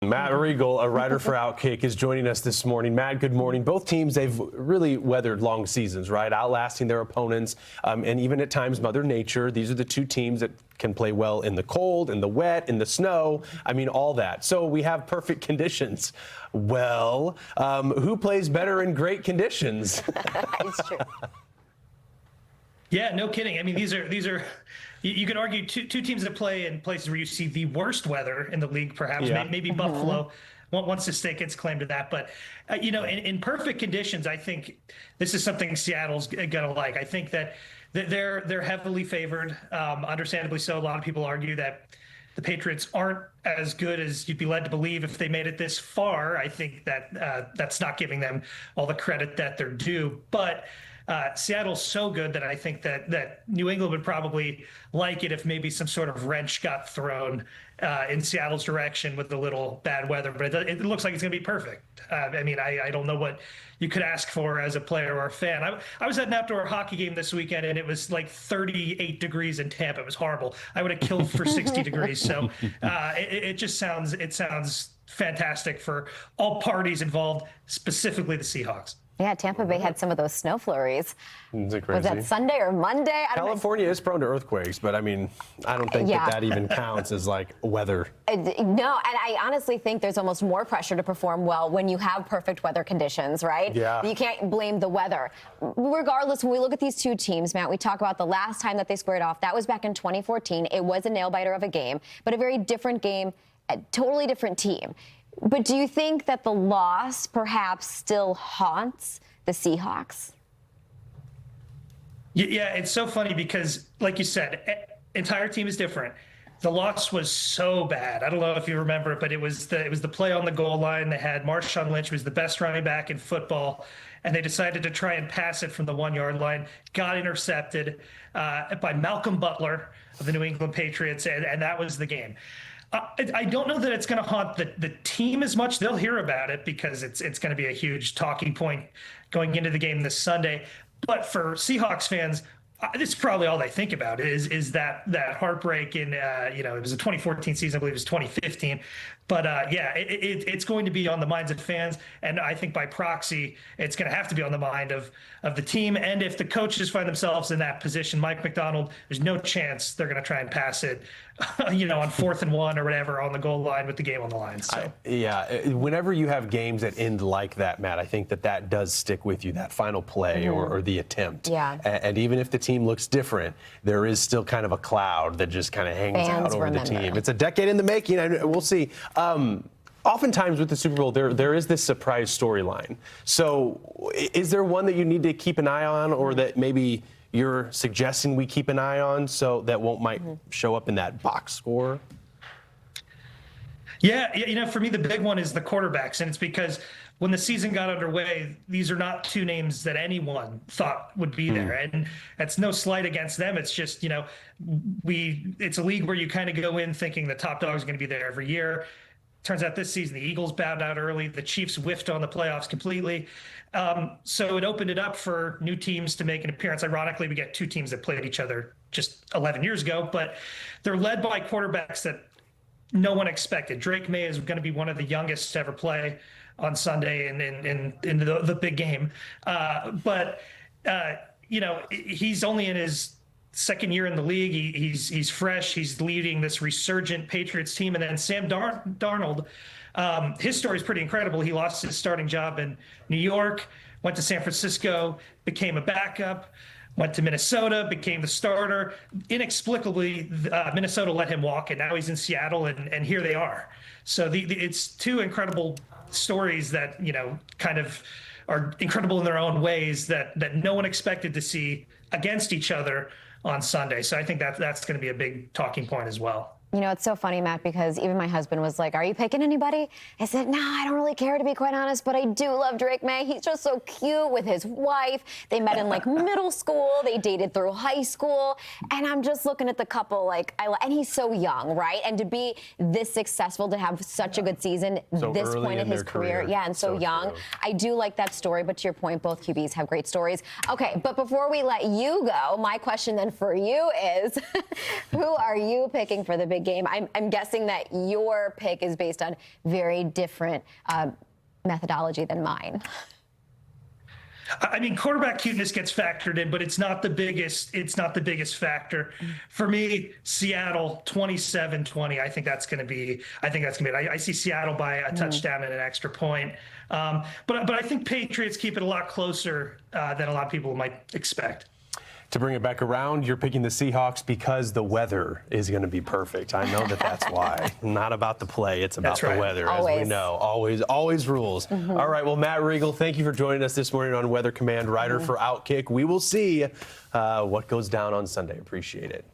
Matt Reigle, a writer for Outkick, is joining us this morning. Matt, good morning. Both teams, they've really weathered long seasons, right? Outlasting their opponents, and even at times Mother Nature. These are the two teams that can play well in the cold, in the wet, in the snow. I mean, all that. So we have perfect conditions. Well, who plays better in great conditions? It's true. Yeah, no kidding. I mean, these are. You could argue two teams that play in places where you see the worst weather in the league, perhaps. Yeah. Maybe Buffalo wants to stake its claim to that. But, in perfect conditions, I think this is something Seattle's going to like. I think that they're heavily favored, understandably so. A lot of people argue that the Patriots aren't as good as you'd be led to believe if they made it this far. I think that that's not giving them all the credit that they're due. But Seattle's so good that I think that New England would probably like it if maybe some sort of wrench got thrown in Seattle's direction with the little bad weather. But it looks like it's going to be perfect. I mean, I don't know what you could ask for as a player or a fan. I was at an outdoor hockey game this weekend, and it was like 38 degrees in Tampa. It was horrible. I would have killed for 60 degrees. So it just sounds fantastic for all parties involved, specifically the Seahawks. Yeah, Tampa Bay had some of those snow flurries. Is it crazy? Was that Sunday or Monday? California is prone to earthquakes, but I mean, I don't think that even counts as like weather. No, and I honestly think there's almost more pressure to perform well when you have perfect weather conditions, right? Yeah. You can't blame the weather. Regardless, when we look at these two teams, Matt, we talk about the last time that they squared off. That was back in 2014. It was a nail-biter of a game, but a very different game, a totally different team. But do you think that the loss perhaps still haunts the Seahawks? Yeah, it's so funny because, like you said, entire team is different. The loss was so bad. I don't know if you remember it, but it was the play on the goal line. They had Marshawn Lynch, who was the best running back in football, and they decided to try and pass it from the 1 yard line. Got intercepted by Malcolm Butler of the New England Patriots, and that was the game. I don't know that it's going to haunt the team as much. They'll hear about it because it's going to be a huge talking point going into the game this Sunday. But for Seahawks fans, this is probably all they think about is that heartbreak in it was a 2014 season. I believe it was 2015. But it's going to be on the minds of fans, and I think by proxy, it's going to have to be on the mind of the team. And if the coaches find themselves in that position, Mike McDonald, there's no chance they're going to try and pass it, on 4th and 1 or whatever on the goal line with the game on the line. So whenever you have games that end like that, Matt, I think that does stick with you, that final play or the attempt. Yeah. And even if the team looks different, there is still kind of a cloud that just kind of hangs out over the team. It's a decade in the making, and we'll see. Oftentimes with the Super Bowl, there is this surprise storyline. So is there one that you need to keep an eye on, or that maybe you're suggesting we keep an eye on so that might show up in that box score? Yeah, for me, the big one is the quarterbacks, and it's because when the season got underway, these are not two names that anyone thought would be there. And that's no slight against them. It's just, it's a league where you kind of go in thinking the top dog is going to be there every year. Turns out this season, the Eagles bowed out early. The Chiefs whiffed on the playoffs completely. So it opened it up for new teams to make an appearance. Ironically, we get two teams that played each other just 11 years ago, but they're led by quarterbacks that no one expected. Drake May is going to be one of the youngest to ever play on Sunday in the big game. But he's only in his second year in the league. He's fresh. He's leading this resurgent Patriots team. And then Sam Darnold, his story is pretty incredible. He lost his starting job in New York, went to San Francisco, became a backup, went to Minnesota, became the starter. Inexplicably, Minnesota let him walk, and now he's in Seattle, and here they are. So it's two incredible stories that, kind of are incredible in their own ways that no one expected to see against each other on Sunday. So I think that's going to be a big talking point as well. It's so funny, Matt, because even my husband was like, "Are you picking anybody?" I said, "No, I don't really care, to be quite honest, but I do love Drake May. He's just so cute with his wife. They met in middle school. They dated through high school. And I'm just looking at the couple and he's so young, right? And to be this successful, to have such a good season this point in his career. Yeah, and so young. True. I do like that story, but to your point, both QBs have great stories. Okay, but before we let you go, my question then for you is, who are you picking for the big big game. I'm guessing that your pick is based on very different methodology than mine. I mean, quarterback cuteness gets factored in, but it's not the biggest. It's not the biggest factor for me. Seattle 27-20. I think that's going to be. I see Seattle by a touchdown and an extra point. But I think Patriots keep it a lot closer than a lot of people might expect. To bring it back around, you're picking the Seahawks because the weather is going to be perfect. I know that's why. Not about the play, it's about the weather, Always. as we know. Always rules. All right, well, Matt Reigle, thank you for joining us this morning on Weather Command, writer for Outkick. We will see what goes down on Sunday. Appreciate it.